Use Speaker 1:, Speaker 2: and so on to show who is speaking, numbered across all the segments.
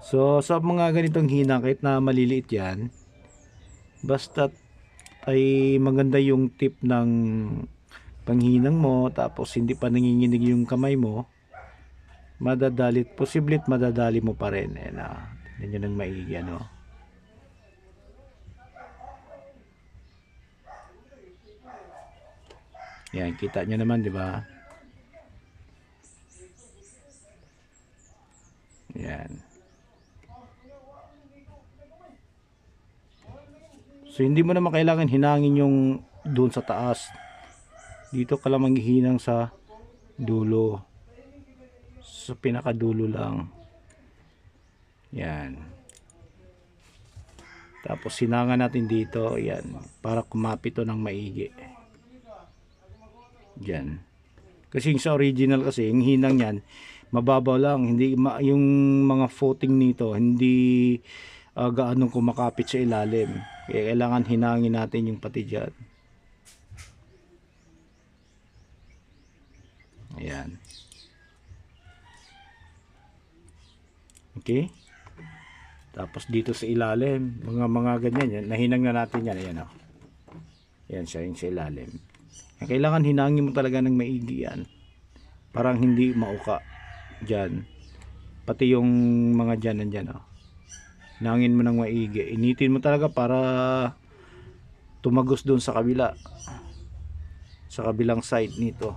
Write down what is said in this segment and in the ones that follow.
Speaker 1: So sa mga ganitong hinang, kahit na maliliit yan, basta ay maganda yung tip ng panghinang mo, tapos hindi pa nanginginig yung kamay mo, posibleng madadali mo pa rin. Tignan nyo ng maigi, ano. Yan, kita nyo naman, di ba? Yan. So hindi mo naman kailangan hinangin yung doon sa taas. Dito ka lang manghihinang sa dulo. Sa pinakadulo lang. Yan. Tapos sinangan natin dito, yan, para kumapit to ng maigi. Diyan. Kasi sa original kasi, yung hinang yan, mababaw lang, hindi yung mga footing nito hindi gaanong kumakapit sa ilalim. Kaya kailangan hinangin natin yung pati dyan. Ayan. Okay. Tapos dito sa ilalim, mga ganyan yan, nahinang na natin yan. Ayan, oh. Yan siya yung sa ilalim. Kailangan hinangin mo talaga ng maigi yan. Parang hindi mauka dyan. Pati yung mga dyan nandyan, oh. Hinangin mo ng maigi. Initin mo talaga para tumagos doon sa kabila. Sa kabilang side nito.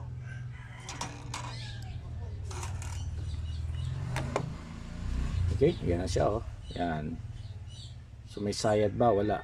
Speaker 1: Okay, yan na siya, oh. Yan. So may sayad ba? Wala.